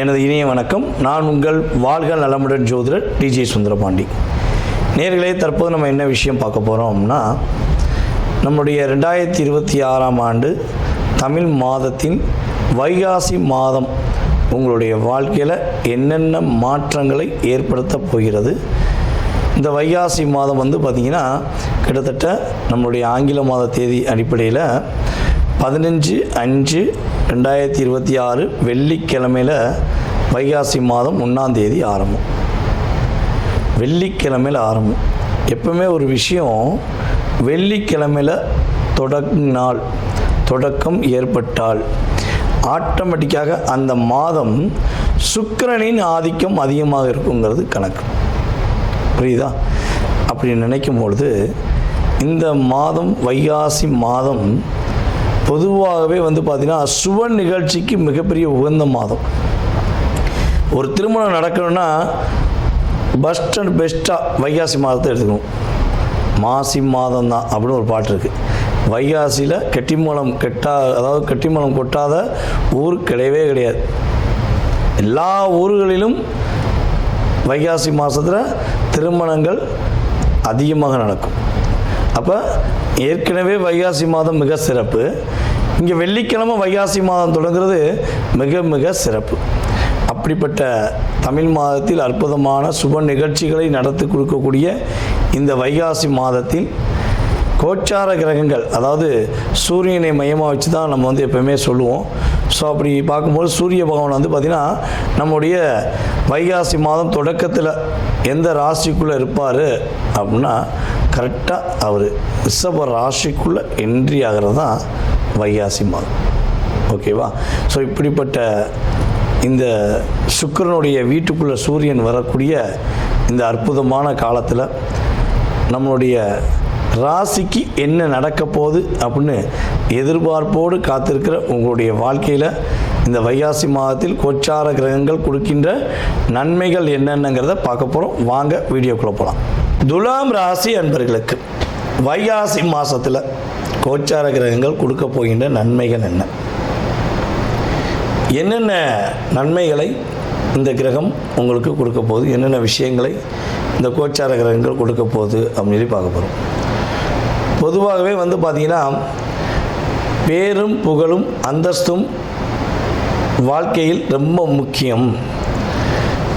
எனது இனிய வணக்கம். நான் உங்கள் வாழ்க நலமுடன் ஜோதிடர் டிஜே சுந்தரபாண்டி. நேர்களே, தற்போது நம்ம என்ன விஷயம் பார்க்க போகிறோம்னா, நம்முடைய 2026ஆம் ஆண்டு தமிழ் மாதத்தின் வைகாசி மாதம் உங்களுடைய வாழ்க்கையில் என்னென்ன மாற்றங்களை ஏற்படுத்த போகிறது. இந்த வைகாசி மாதம் பார்த்திங்கன்னா கிட்டத்தட்ட நம்மளுடைய ஆங்கில மாத தேதி அடிப்படையில் 15/5/2026 வெள்ளிக்கிழமையில் வைகாசி மாதம் 1ஆம் தேதி ஆரம்பம். வெள்ளிக்கிழமையில் ஆரம்பம். எப்பவுமே ஒரு விஷயம் வெள்ளிக்கிழமையில் தொடக்கம் ஏற்பட்டால் ஆட்டோமேட்டிக்காக அந்த மாதம் சுக்கிரனின் ஆதிக்கம் அதிகமாக இருக்குங்கிறது கணக்கு. புரியுதா? அப்படி நினைக்கும் பொழுது இந்த மாதம் வைகாசி மாதம் பொதுவாகவே பார்த்திங்கன்னா சுப நிகழ்ச்சிக்கு மிகப்பெரிய உகந்த மாதம். ஒரு திருமணம் நடக்கணும்னா பெஸ்ட் அண்ட் பெஸ்ட்டாக வைகாசி மாதத்தை எடுத்துக்கணும். மாசி மாதம் தான் அப்படின்னு ஒரு பாட்டு இருக்குது. வைகாசியில் கெட்டிமலம் கொட்டாத ஊர் கிடையவே கிடையாது. எல்லா ஊர்களிலும் வைகாசி மாதத்தில் திருமணங்கள் அதிகமாக நடக்கும். அப்போ ஏற்கனவே வைகாசி மாதம் மிக சிறப்பு. இங்கே வெள்ளிக்கிழமை வைகாசி மாதம் தொடங்குறது மிக மிக சிறப்பு. அப்படிப்பட்ட தமிழ் மாதத்தில் அற்புதமான சுப நிகழ்ச்சிகளை நடத்தி கொடுக்கக்கூடிய இந்த வைகாசி மாதத்தில் கோச்சார கிரகங்கள், அதாவது சூரியனை மையமாக வச்சு தான் நம்ம எப்போயுமே சொல்லுவோம். ஸோ அப்படி பார்க்கும்போது சூரிய பகவான் பார்த்திங்கன்னா நம்முடைய வைகாசி மாதம் தொடக்கத்தில் எந்த ராசிக்குள்ளே இருப்பார் அப்படின்னா கரெக்டாக அவர் ரிஷப ராசிக்குள்ளே என்ட்ரி ஆகிறது தான் வைகாசி மாதம். ஓகேவா? ஸோ இப்படிப்பட்ட இந்த சுக்கிரனுடைய வீட்டுக்குள்ளே சூரியன் வரக்கூடிய இந்த அற்புதமான காலத்தில் நம்மளுடைய ராசிக்கு என்ன நடக்க போகுது அப்படின்னு எதிர்பார்ப்போடு காத்திருக்கிற உங்களுடைய வாழ்க்கையில் இந்த வைகாசி மாதத்தில் கோச்சார கிரகங்கள் கொடுக்கின்ற நன்மைகள் என்னென்னங்கிறத பார்க்க போகிறோம். வாங்க வீடியோக்குள்ளே போகலாம். துலாம் ராசி அன்பர்களுக்கு வைகாசி மாதத்தில் கோச்சார கிரகங்கள் கொடுக்க போகின்ற நன்மைகள் என்னென்ன நன்மைகளை இந்த கிரகம் உங்களுக்கு கொடுக்க போகுது, என்னென்ன விஷயங்களை இந்த கோச்சார கிரகங்கள் கொடுக்க போகுது அப்படின்னு சொல்லி பார்க்க போகிறோம். பொதுவாகவே பார்த்திங்கன்னா பேரும் புகழும் அந்தஸ்தும் வாழ்க்கையில் ரொம்ப முக்கியம்.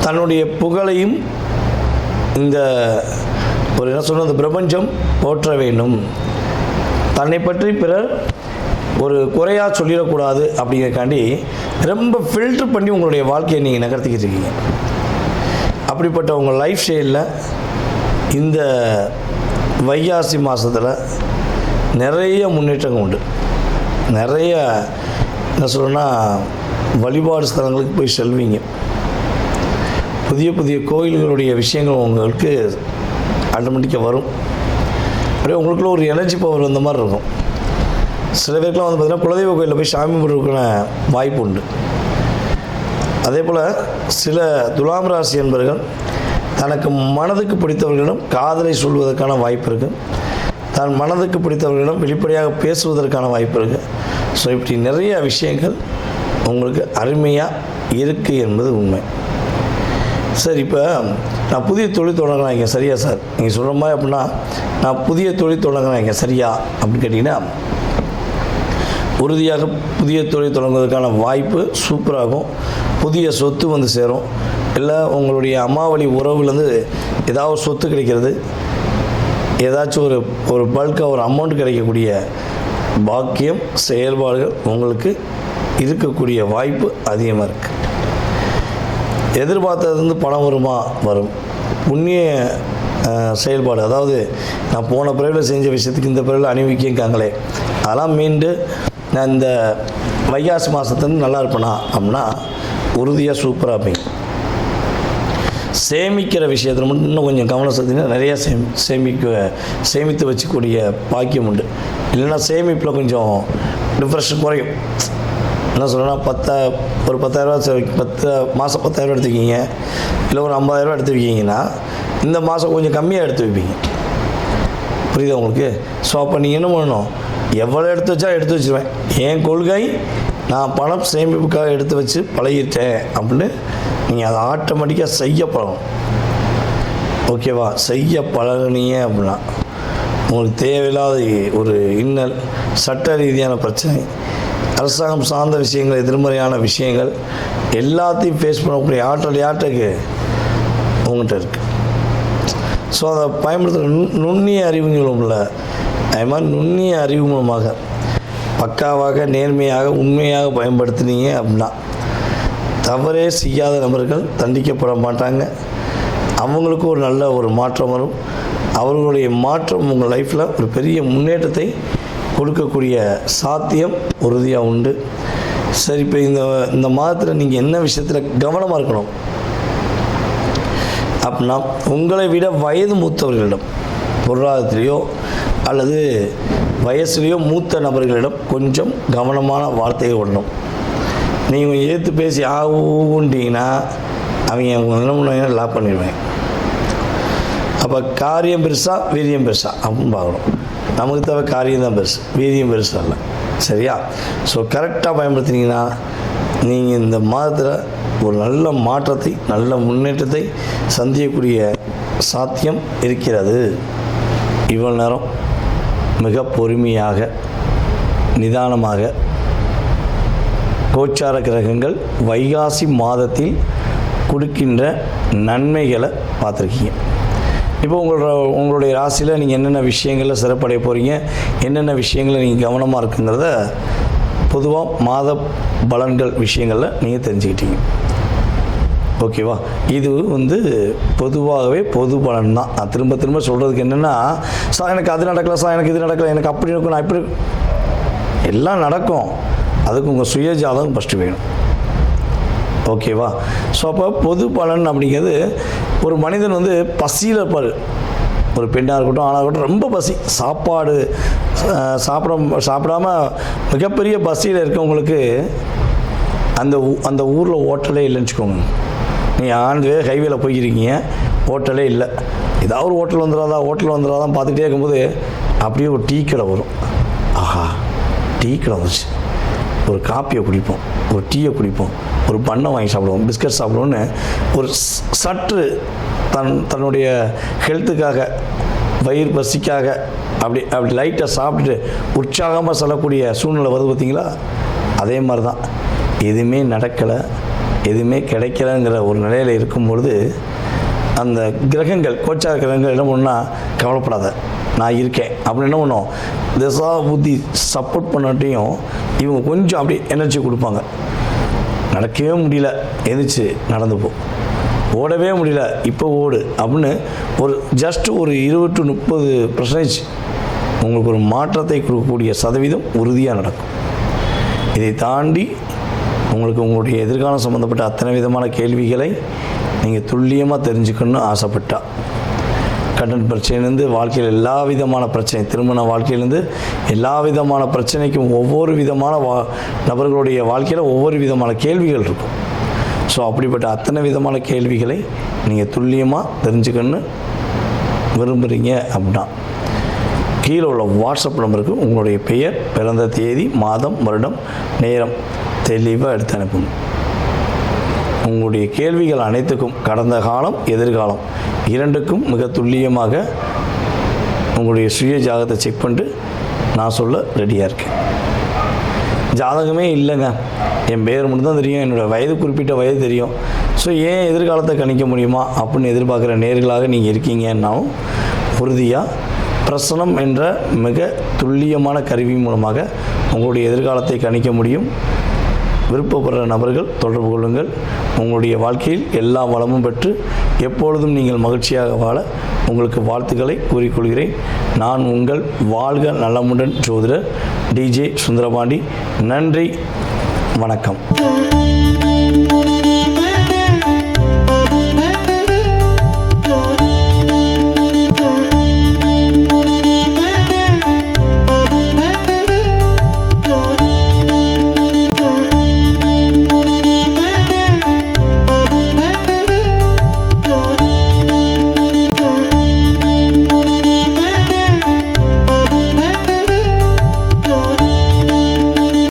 தன்னுடைய புகழையும் இந்த இந்த பிரபஞ்சம் போற்ற வேண்டும். தன்னை பற்றி பிறர் ஒரு குறையாக சொல்லிடக்கூடாது அப்படிங்கிறக்காண்டி ரொம்ப ஃபில்டர் பண்ணி உங்களுடைய வாழ்க்கையை நீங்கள் நகர்த்திக்கிட்டு இருக்கீங்க. அப்படிப்பட்ட உங்கள் லைஃப் ஸ்டைலில் இந்த வைகாசி மாதத்தில் நிறைய முன்னேற்றங்கள் உண்டு. நிறைய வழிபாடு ஸ்தலங்களுக்கு போய் செல்வீங்க. புதிய புதிய கோயில்களுடைய விஷயங்கள் உங்களுக்கு ஆட்டோமேட்டிக்காக வரும். அப்படியே உங்களுக்குள்ள ஒரு எனர்ஜி பவர் வந்த மாதிரி இருக்கும். சில பேருக்குலாம் பார்த்திங்கன்னா குலதெய்வ கோயிலில் போய் சாமி கும்பிட்றதுக்கான வாய்ப்பு உண்டு. அதே போல் சில துலாம் ராசி என்பவர்கள் தனக்கு மனதுக்கு பிடித்தவர்களிடம் காதலை சொல்வதற்கான வாய்ப்பு இருக்குது. தன் மனதுக்கு பிடித்தவர்களிடம் வெளிப்படையாக பேசுவதற்கான வாய்ப்பு இருக்குது. ஸோ இப்படி நிறைய விஷயங்கள் உங்களுக்கு அருமையாக இருக்குது என்பது உண்மை. சார், இப்போ நான் புதிய தொழில் தொடங்குறேன் இங்கே சரியா சார்? நீங்கள் சொல்கிற மாதிரி அப்படின்னா நான் புதிய தொழில் தொடங்குறேன் இங்கே சரியா அப்படின்னு கேட்டிங்கன்னா, உறுதியாக புதிய தொழில் தொடங்குவதற்கான வாய்ப்பு சூப்பராகும். புதிய சொத்து சேரும். இல்லை உங்களுடைய அம்மாவளி உறவுலேருந்து ஏதாவது சொத்து கிடைக்கிறது, ஏதாச்சும் ஒரு பல்காக ஒரு அமௌண்ட் கிடைக்கக்கூடிய பாக்கியம் செயல்பாடுகள் உங்களுக்கு இருக்கக்கூடிய வாய்ப்பு அதிகமாக இருக்குது. எதிர்பார்த்தது பணம் வரும். புண்ணிய செயல்பாடு, அதாவது நான் போன பிறவில் செஞ்ச விஷயத்துக்கு இந்த பிறவில் அணிவிக்காங்களே, அதெல்லாம் மீண்டு நான் இந்த வைகாசி மாதத்துலேருந்து நல்லா இருப்பேனா அப்படின்னா உறுதியாக சூப்பராக இருப்பீங்க. சேமிக்கிற விஷயத்தில் மட்டும் இன்னும் கொஞ்சம் கவனம் செலுத்தினா நிறையா சேமித்து வச்சுக்கூடிய பாக்கியம் உண்டு. இல்லைன்னா சேமிப்பில் கொஞ்சம் டிப்ரெஷன் குறையும். என்ன சொல்கிறேன்னா, ஒரு 10,000 மாதம் 10,000 எடுத்துக்கிங்க, இல்லை ஒரு 50,000 எடுத்து வைக்கிங்கன்னா இந்த மாதம் கொஞ்சம் கம்மியாக எடுத்து வைப்பீங்க. புரியுதா உங்களுக்கு? ஸோ அப்போ நீங்கள் என்ன பண்ணணும், எவ்வளோ எடுத்து வச்சா எடுத்து வச்சுருவேன். என் கொள்கை நான் பணம் சேமிப்புக்காக எடுத்து வச்சு பழகிட்டேன் அப்படின்னு நீங்கள் அதை ஆட்டோமேட்டிக்காக செய்ய பழகும். ஓகேவா? செய்ய பழகுனீங்க அப்படின்னா உங்களுக்கு தேவையில்லாத ஒரு இன்னல், சட்ட ரீதியான பிரச்சனை, அரசாங்கம் சார்ந்த விஷயங்கள், எதிர்மறையான விஷயங்கள் எல்லாத்தையும் ஃபேஸ் பண்ணக்கூடிய ஆற்றல் யார்ட்டுக்கு உங்கள்கிட்ட இருக்குது. ஸோ அதை பயன்படுத்துகிற நுண்ணிய அறிவுகள் உள்ள அது மாதிரி நுண்ணிய அறிவு மூலமாக பக்காவாக நேர்மையாக உண்மையாக பயன்படுத்தினீங்க அப்படின்னா தவறே செய்யாத நபர்கள் தண்டிக்கப்பட மாட்டாங்க. அவங்களுக்கு ஒரு நல்ல ஒரு மாற்றம் வரும். அவர்களுடைய மாற்றம் உங்கள் லைஃப்பில் ஒரு பெரிய முன்னேற்றத்தை கொடுக்கக்கூடிய சாத்தியம் உறுதியாக உண்டு. சரி, இப்போ இந்த மாதத்தில் நீங்கள் என்ன விஷயத்தில் கவனமாக இருக்கணும் அப்படின்னா, உங்களை விட வயது மூத்தவர்களிடம், பொருளாதாரத்திலேயோ அல்லது வயசுலேயோ மூத்த நபர்களிடம் கொஞ்சம் கவனமான வார்த்தையை விடணும். நீங்கள் ஏற்று பேசி ஆகுண்டிங்கன்னா அவங்க என்ன பண்ணுவாங்கன்னா லாக் பண்ணிடுவேன். அப்போ காரியம் பெருசா வீரியம் பெருசா அப்படின்னு பார்க்கணும். நமக்கு தேவை காரியம் தான் பெருசு, வீரியம் பெருசா இல்லை. சரியா? ஸோ கரெக்டாக பயன்படுத்தினீங்கன்னா நீங்கள் இந்த மாதத்தில் ஒரு நல்ல மாற்றத்தை, நல்ல முன்னேற்றத்தை சந்திக்கக்கூடிய சாத்தியம் இருக்கிறது. இவ்வளோ நேரம் மிக பொறுமையாக நிதானமாக கோச்சார கிரகங்கள் வைகாசி மாதத்தில் கொடுக்கின்ற நன்மைகளை பார்த்துருக்கீங்க. இப்போ உங்களுடைய ராசியில் நீங்கள் என்னென்ன விஷயங்களில் சிறப்படைய போகிறீங்க, என்னென்ன விஷயங்களில் நீங்கள் கவனமாக இருக்குங்கிறத பொதுவாக மாத பலன்கள் விஷயங்களில் நீங்கள் தெரிஞ்சுக்கிட்டீங்க. ஓகேவா? இது பொதுவாகவே பொது பலன் தான். நான் திரும்ப திரும்ப சொல்கிறதுக்கு என்னென்னா, சார் எனக்கு அது நடக்கலை, சார் எனக்கு இது நடக்கலை, எனக்கு அப்படி இருக்கும், நான் இப்படி எல்லாம் நடக்கும். அதுக்கு உங்கள் சுய ஜாதகம் ஃபஸ்ட்டு வேணும். ஓகேவா? ஸோ அப்போ பொது பலன் அப்படிங்கிறது, ஒரு மனிதன் பசியில் இருப்பார். ஒரு பெண்ணாக இருக்கட்டும், ஆணாக இருக்கட்டும், ரொம்ப பசி, சாப்பாடு சாப்பிடாம மிகப்பெரிய பசியில் இருக்கவங்களுக்கு அந்த ஊரில் ஹோட்டலே இல்லைன்னு வச்சுக்கோங்க. நீங்கள் ஆண்டு ஹைவேல போய்க்கிறீங்க, ஹோட்டலே இல்லை. ஏதாவது ஒரு ஹோட்டல் வந்துடாதான் பார்த்துக்கிட்டே இருக்கும்போது அப்படியே ஒரு டீ கடை வரும். ஆஹா, டீ கடை வந்துச்சு, ஒரு காப்பியை குடிப்போம், ஒரு டீயை குடிப்போம், ஒரு பண்ணை வாங்கி சாப்பிடுவோம், பிஸ்கட் சாப்பிடுவோன்னு ஒரு சற்று தன்னுடைய ஹெல்த்துக்காக, வயிறு பசிக்காக அப்படி லைட்டாக சாப்பிட்டுட்டு உற்சாகமாக சொல்லக்கூடிய சூழ்நிலை வருது பார்த்தீங்களா? அதே மாதிரி தான் எதுவுமே நடக்கலை, எதுவுமே கிடைக்கலைங்கிற ஒரு நிலையில் இருக்கும்பொழுது அந்த கிரகங்கள், கோச்சார கிரகங்கள் என்ன பண்ணா, கவலைப்படாத நான் இருக்கேன் அப்படின்னு என்ன பண்ணோம், திசா புத்தி சப்போர்ட் பண்ணாட்டையும் இவங்க கொஞ்சம் அப்படி எனர்ஜி கொடுப்பாங்க. நடக்கவே முடியல, எந்திரிச்சு நடந்து போ, ஓடவே முடியல, இப்போ ஓடு அப்படின்னு ஒரு ஜஸ்ட் ஒரு 20 to 30% உங்களுக்கு ஒரு மாற்றத்தை கொடுக்கக்கூடிய சதவீதம் உறுதியாக நடக்கும். இதை தாண்டி உங்களுக்கு உங்களுடைய எதிர்காலம் சம்மந்தப்பட்ட அத்தனை விதமான கேள்விகளை நீங்கள் துல்லியமாக தெரிஞ்சுக்கணும்னு ஆசைப்பட்டா, கடன் பிரச்சனையிலேருந்து வாழ்க்கையில் எல்லா விதமான பிரச்சனை, திருமண வாழ்க்கையிலேருந்து எல்லா விதமான பிரச்சனைக்கும் ஒவ்வொரு விதமான நபர்களுடைய வாழ்க்கையில் ஒவ்வொரு விதமான கேள்விகள் இருக்கும். ஸோ அப்படிப்பட்ட அத்தனை விதமான கேள்விகளை நீங்கள் துல்லியமாக தெரிஞ்சுக்கணுன்னு விரும்புகிறீங்க அப்படின்னா கீழே உள்ள வாட்ஸ்அப் நம்பருக்கு உங்களுடைய பெயர், பிறந்த தேதி, மாதம், வருடம், நேரம் தெளிவாக எடுத்து அனுப்புங்க. உங்களுடைய கேள்விகள் அனைத்துக்கும் கடந்த காலம், எதிர்காலம் இரண்டுக்கும் மிக துல்லியமாக உங்களுடைய சுய ஜாதகத்தை செக் பண்ணிட்டு நான் சொல்ல ரெடியாக இருக்கேன். ஜாதகமே இல்லைங்க, என் பேர் மட்டும்தான் தெரியும், என்னோடய வயது குறிப்பிட்ட வயது தெரியும், ஸோ ஏன் எதிர்காலத்தை கணிக்க முடியுமா அப்படின்னு எதிர்பார்க்குற நேர்களாக நீங்கள் இருக்கீங்கன்னாலும் உறுதியாக பிரசனம் என்ற மிக துல்லியமான கருவி மூலமாக உங்களுடைய எதிர்காலத்தை கணிக்க முடியும். விருப்பப்படுற நபர்கள் தொடர்பு கொள்ளுங்கள். உங்களுடைய வாழ்க்கையில் எல்லா வளமும் பெற்று எப்பொழுதும் நீங்கள் மகிழ்ச்சியாக வாழ உங்களுக்கு வாழ்த்துக்களை கூறிக்கொள்கிறேன். நான் உங்கள் வாழ்க நலமுடன் ஜோதிடர் DJ சுந்தரபாண்டி. நன்றி, வணக்கம்.